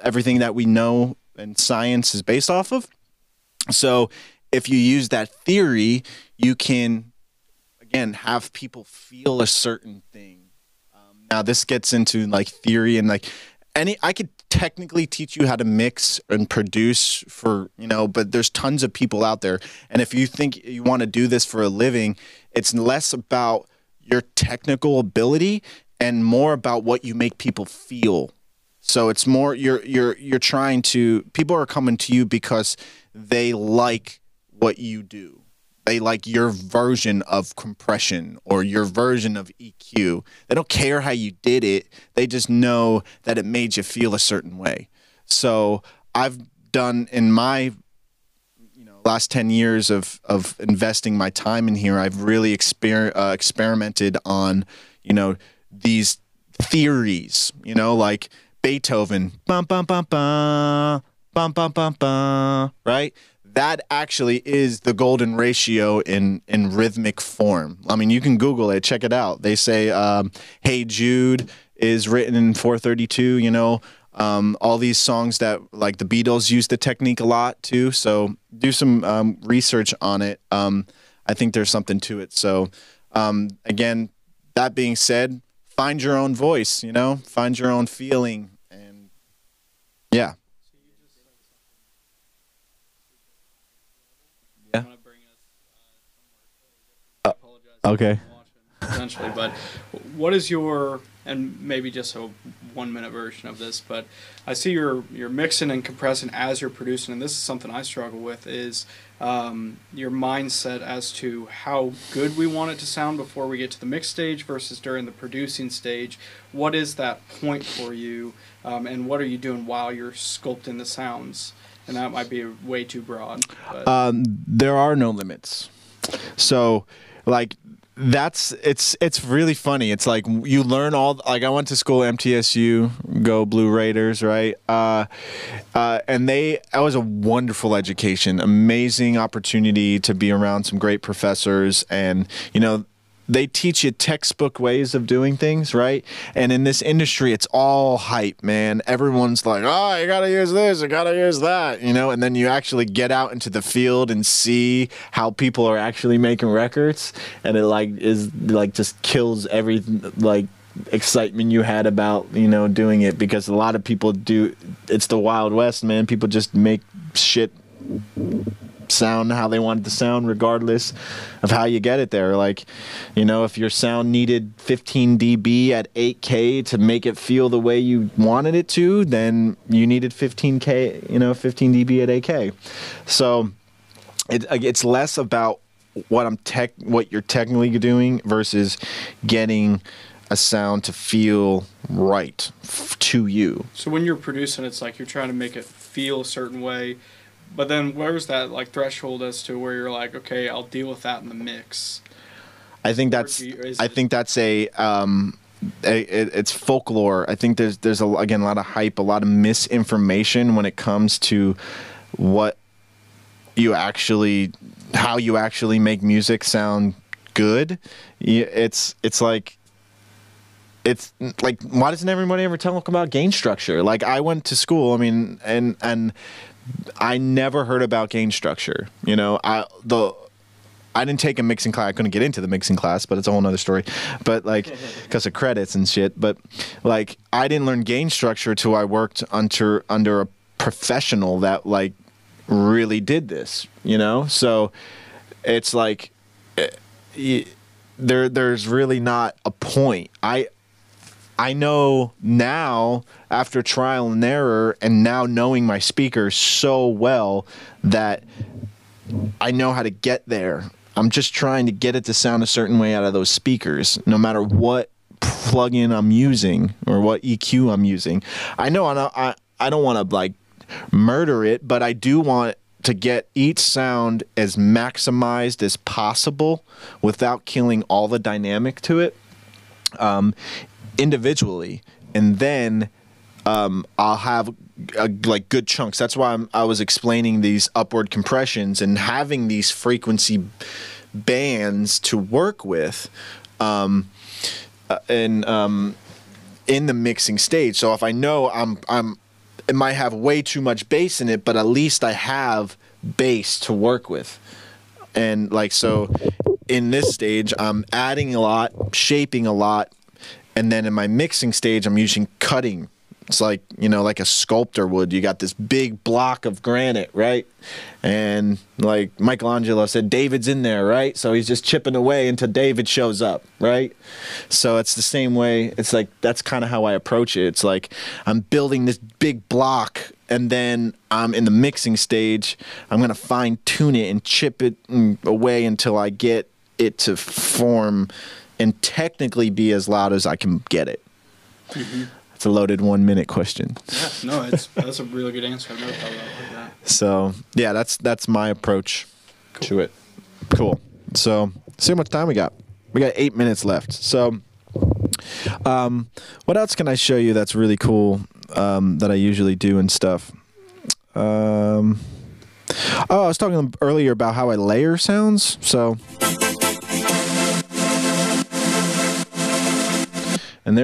everything that we know and science is based off of. So if you use that theory, you can, again, have people feel a certain thing. Now this gets into like theory, and like I could technically teach you how to mix and produce for, you know, but there's tons of people out there. And if you think you want to do this for a living, it's less about your technical ability and more about what you make people feel. So it's more you're trying to, people are coming to you because they like what you do. They like your version of compression or your version of EQ. They don't care how you did it. They just know that it made you feel a certain way. So I've done, in my last 10 years of investing my time in here, I've really experimented on, these theories, like Beethoven, bum bum bum bum, bum bum bum bum, right? That actually is the golden ratio in rhythmic form. I mean, you can Google it, check it out. They say, "Hey Jude" is written in 432. All these songs that, like, the Beatles used the technique a lot too. So do some research on it. I think there's something to it. So again, that being said, find your own voice. Find your own feeling, and yeah. Yeah. Okay. Essentially, but what is your, and maybe just a 1-minute version of this, but I see you're mixing and compressing as you're producing, and this is something I struggle with, is your mindset as to how good we want it to sound before we get to the mix stage versus during the producing stage. What is that point for you, and what are you doing while you're sculpting the sounds? And that might be way too broad. But. There are no limits. So, like, it's really funny. It's like you learn like, I went to school MTSU, go Blue Raiders, right? And that was a wonderful education, amazing opportunity to be around some great professors, and they teach you textbook ways of doing things, right? And in this industry, it's all hype, man. Everyone's like, oh, you gotta use this, you gotta use that, and then you actually get out into the field and see how people are actually making records, and it just kills every excitement you had about doing it, because a lot of people do. It's the Wild West, man. People just make shit sound how they want it to sound, regardless of how you get it there. Like, if your sound needed 15 dB at 8K to make it feel the way you wanted it to, then you needed 15 dB at 8K. So it's less about what you're technically doing versus getting a sound to feel right to you. So when you're producing, it's like you're trying to make it feel a certain way, But then where's that like threshold as to where you're like, okay, I'll deal with that in the mix? I think that's it's folklore. I think there's again a lot of hype, a lot of misinformation when it comes to how you actually make music sound good. It's like why doesn't everybody ever talk about gain structure? Like, I went to school, I mean, and I never heard about gain structure. You know, I didn't take a mixing class. I couldn't get into the mixing class, but it's a whole nother story. But like, because of credits and shit. But like, I didn't learn gain structure till I worked under a professional that like really did this. You know, so it's like there's really not a point. I know now, after trial and error, and now knowing my speakers so well, that I know how to get there. I'm just trying to get it to sound a certain way out of those speakers, no matter what plugin I'm using or what EQ I'm using. I know I don't want to like murder it, but I do want to get each sound as maximized as possible without killing all the dynamic to it individually, and then I'll have like good chunks. That's why I was explaining these upward compressions and having these frequency bands to work with in the mixing stage. So if I know it might have way too much bass in it, but at least I have bass to work with. And like, so in this stage, I'm adding a lot, shaping a lot, and then in my mixing stage, I'm using cutting. It's like, you know, like a sculptor would. You got this big block of granite, right? And like Michelangelo said, David's in there, right? So he's just chipping away until David shows up, right? So it's the same way. It's like, that's kind of how I approach it. It's like I'm building this big block, and then I'm in the mixing stage. I'm going to fine tune it and chip it away until I get it to form and technically be as loud as I can get it. Mm-hmm. It's a loaded 1 minute question. Yeah, no, that's a really good answer. I've never thought about it like that. So yeah, that's my approach to it. Cool. So see how much time we got. We got 8 minutes left. So what else can I show you that's really cool that I usually do and stuff? I was talking earlier about how I layer sounds. So and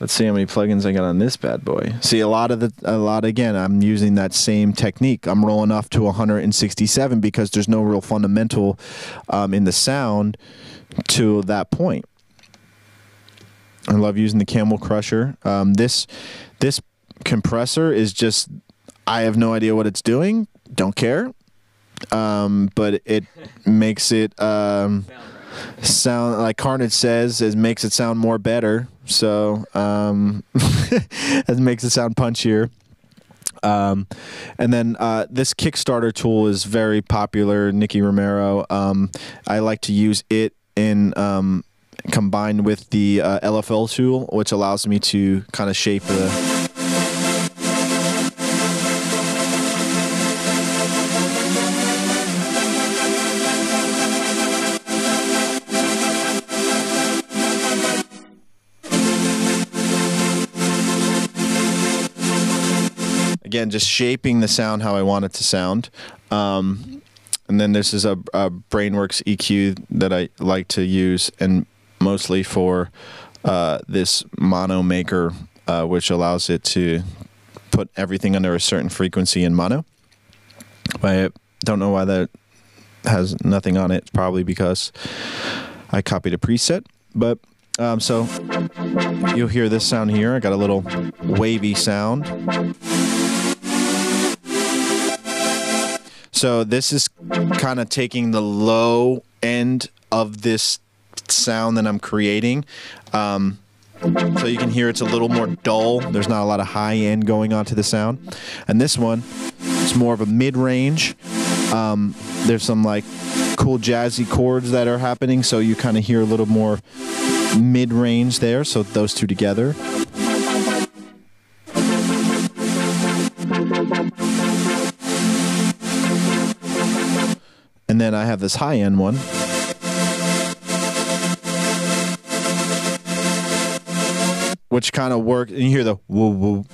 let's see how many plugins I got on this bad boy. See, again, I'm using that same technique. I'm rolling off to 167 because there's no real fundamental in the sound to that point. I love using the Camel Crusher. This compressor is just, I have no idea what it's doing. Don't care. But it makes it sound, like Carnage says, it makes it sound more better. So it makes it sound punchier. And then this Kickstarter tool is very popular, Nicky Romero. I like to use it in combined with the LFL tool, which allows me to kind of shape the again, just shaping the sound how I want it to sound. And then this is a Brainworks EQ that I like to use, and mostly for this mono maker, which allows it to put everything under a certain frequency in mono. I don't know why that has nothing on it. It's probably because I copied a preset. But so you'll hear this sound here. I got a little wavy sound. So this is kind of taking the low end of this sound that I'm creating. So you can hear it's a little more dull. There's not a lot of high end going on to the sound. And this one, it's more of a mid-range. There's some like cool jazzy chords that are happening, so you kind of hear a little more mid-range there. So those two together. And then I have this high-end one. Which kind of works, and you hear the woo woo.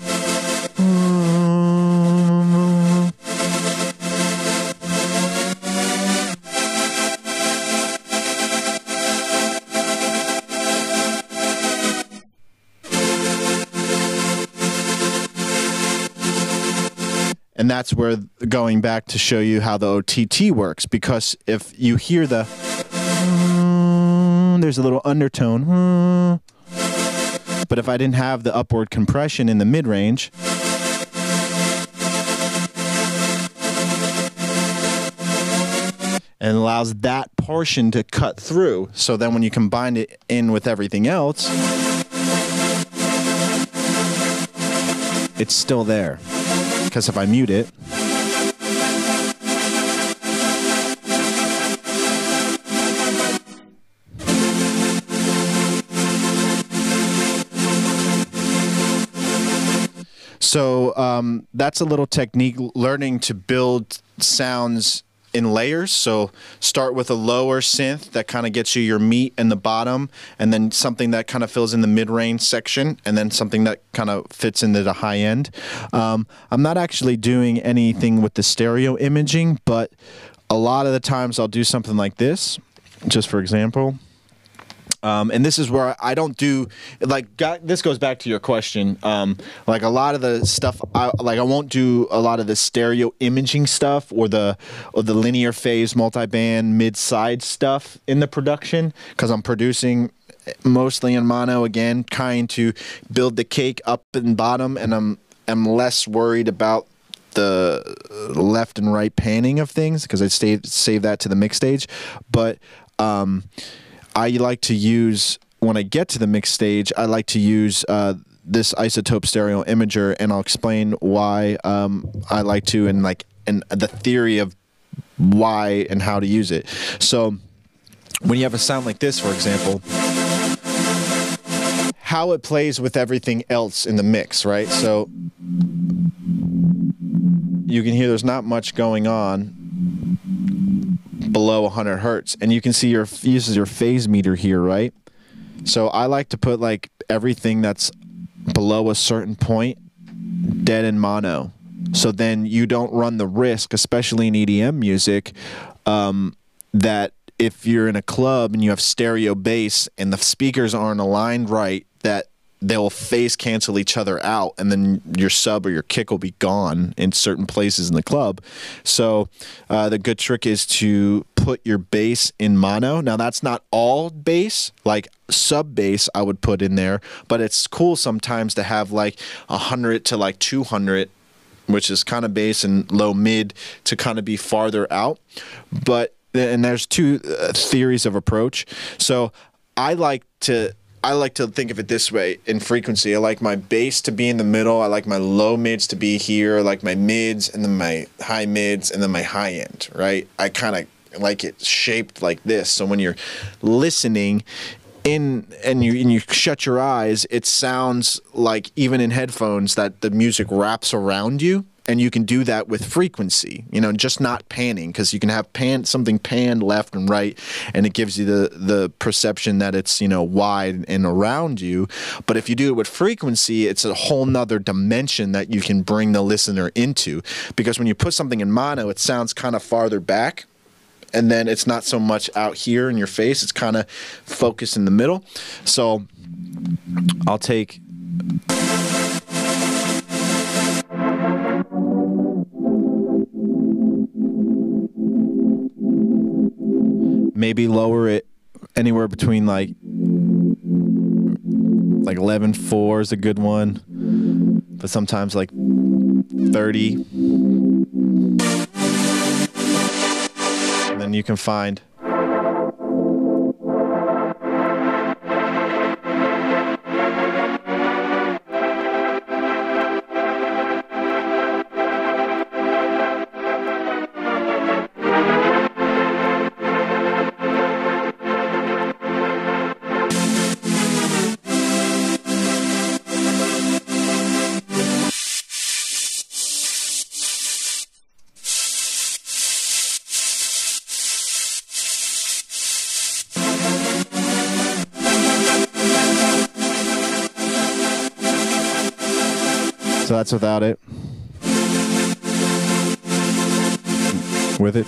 And that's where going back to show you how the OTT works, because if you hear the there's a little undertone, but if I didn't have the upward compression in the mid-range, and allows that portion to cut through, so then when you combine it in with everything else, it's still there. Because if I mute it, so that's a little technique, learning to build sounds in layers. So start with a lower synth that kind of gets you your meat in the bottom, and then something that kind of fills in the mid-range section, and then something that kind of fits into the high end. I'm not actually doing anything with the stereo imaging, but a lot of the times I'll do something like this, just for example. And this is where I don't do, like, this goes back to your question. Like a lot of the stuff, I won't do a lot of the stereo imaging stuff or the linear phase multiband mid-side stuff in the production, because I'm producing mostly in mono, again, trying to build the cake up and bottom, and I'm less worried about the left and right panning of things, because I save that to the mix stage. But I like to use, when I get to the mix stage, I like to use this isotope stereo imager, and I'll explain why I like to, and the theory of why and how to use it. So when you have a sound like this, for example, how it plays with everything else in the mix, right? So you can hear there's not much going on below 100 hertz, and you can see uses your phase meter here, right? So I like to put like everything that's below a certain point dead in mono, so then you don't run the risk, especially in EDM music, that if you're in a club and you have stereo bass and the speakers aren't aligned right, that they'll phase cancel each other out, and then your sub or your kick will be gone in certain places in the club. So the good trick is to put your bass in mono. Now that's not all bass, like sub bass I would put in there, but it's cool sometimes to have like 100 to like 200, which is kind of bass, and low mid to kind of be farther out. But, and there's two theories of approach. So I like to think of it this way in frequency. I like my bass to be in the middle. I like my low mids to be here. I like my mids, and then my high mids, and then my high end, right? I kind of like it shaped like this. So when you're listening and you shut your eyes, it sounds like, even in headphones, that the music wraps around you. And you can do that with frequency, just not panning, because you can have something panned left and right, and it gives you the perception that it's, wide and around you. But if you do it with frequency, it's a whole nother dimension that you can bring the listener into, because when you put something in mono, it sounds kind of farther back, and then it's not so much out here in your face. It's kind of focused in the middle. So I'll take... maybe lower it anywhere between like 11.4 is a good one, but sometimes like 30. And then you can find So that's without it. With it.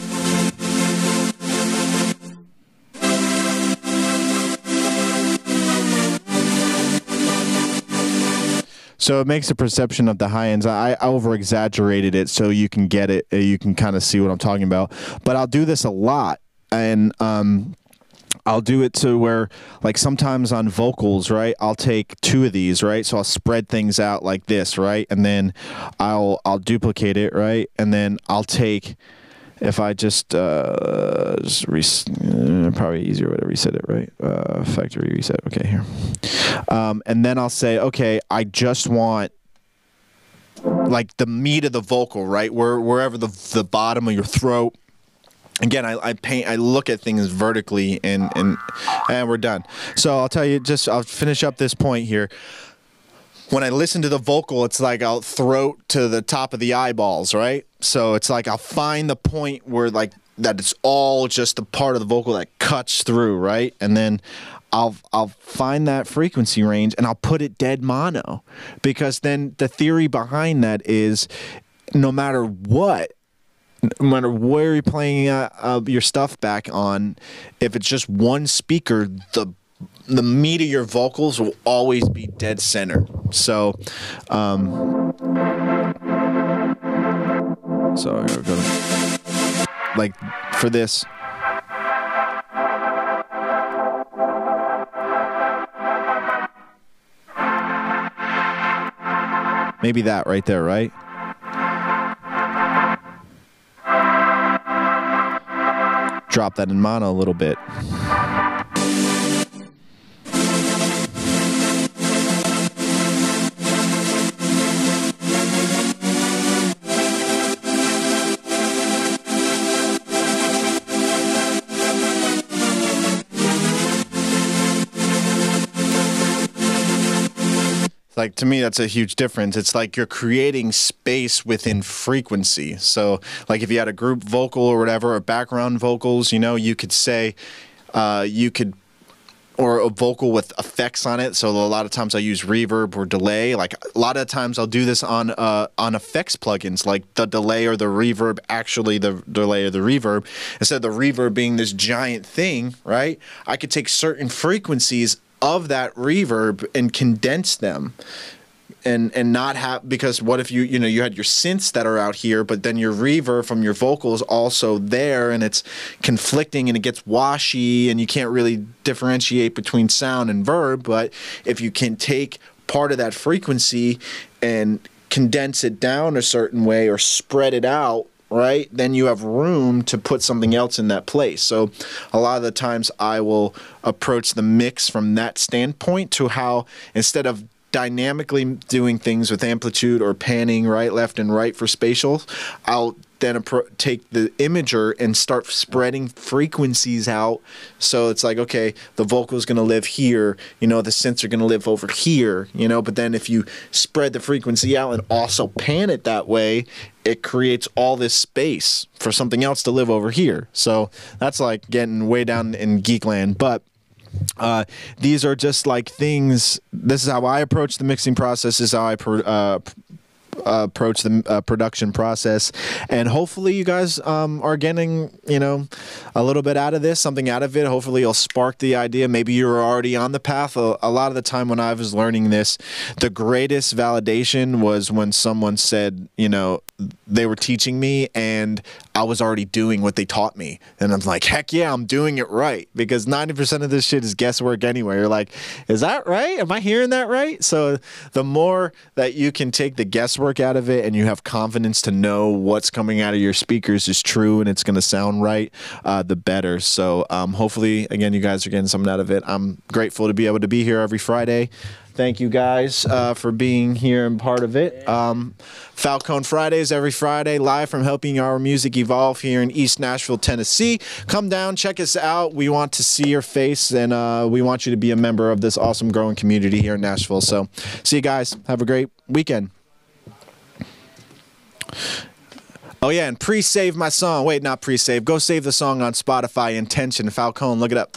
So it makes a perception of the high ends. I over exaggerated it so you can get it. You can kind of see what I'm talking about. But I'll do this a lot, and I'll do it to where, like, sometimes on vocals, right, I'll take 2 of these, right, so I'll spread things out like this, right, and then I'll duplicate it, right, and then I'll take, if I just probably easier way to reset it, right, factory reset, okay, here, and then I'll say, okay, I just want, like, the meat of the vocal, right, wherever the bottom of your throat. Again, I look at things vertically, and we're done. So I'll tell you, I'll finish up this point here. When I listen to the vocal, it's like I'll throat to the top of the eyeballs, right? So it's like I'll find the point where, like, that it's all just the part of the vocal that cuts through, right? And then I'll find that frequency range and I'll put it dead mono, because then the theory behind that is no matter what, no matter where you're playing your stuff back on, if it's just one speaker, the meat of your vocals will always be dead center. So, I'm gonna go to, like, for this. Maybe that right there, right? Drop that in mono a little bit. Like, to me, that's a huge difference. It's like you're creating space within frequency. So, like, if you had a group vocal or whatever, or background vocals, you know, you could say, or a vocal with effects on it. So a lot of times I use reverb or delay. Like, a lot of times I'll do this on effects plugins, like the delay or the reverb, actually the delay or the reverb. Instead of the reverb being this giant thing, right? I could take certain frequencies of that reverb and condense them, and not have, because what if you had your synths that are out here, but then your reverb from your vocal is also there, and it's conflicting and it gets washy and you can't really differentiate between sound and verb. But if you can take part of that frequency and condense it down a certain way or spread it out, right, then you have room to put something else in that place. So a lot of the times I will approach the mix from that standpoint, to how, instead of dynamically doing things with amplitude or panning right, left, and right for spatial, I'll then take the imager and start spreading frequencies out. So it's like, okay, the vocal is going to live here, the synths are going to live over here, but then if you spread the frequency out and also pan it that way, it creates all this space for something else to live over here. So that's like getting way down in geek land. But these are just like things. This is how I approach the mixing process. This is how I approach the production process, and hopefully you guys are getting a little bit out of this, something out of it. Hopefully it'll spark the idea. Maybe you're already on the path. A lot of the time when I was learning this, the greatest validation was when someone said, they were teaching me and I was already doing what they taught me, and I'm like, heck yeah, I'm doing it right, because 90% of this shit is guesswork anyway. You're like, is that right? Am I hearing that right? So the more that you can take the guesswork out of it and you have confidence to know what's coming out of your speakers is true and it's going to sound right, the better. So hopefully, again, you guys are getting something out of it. I'm grateful to be able to be here every Friday. Thank you guys for being here and part of it. Falcone Fridays every Friday, live from Helping Our Music Evolve here in East Nashville, Tennessee. Come down, check us out. We want to see your face, and we want you to be a member of this awesome growing community here in Nashville. So see you guys. Have a great weekend. Oh, yeah, and pre-save my song. Wait, not pre-save. Go save the song on Spotify, Intention, Falcone. Look it up.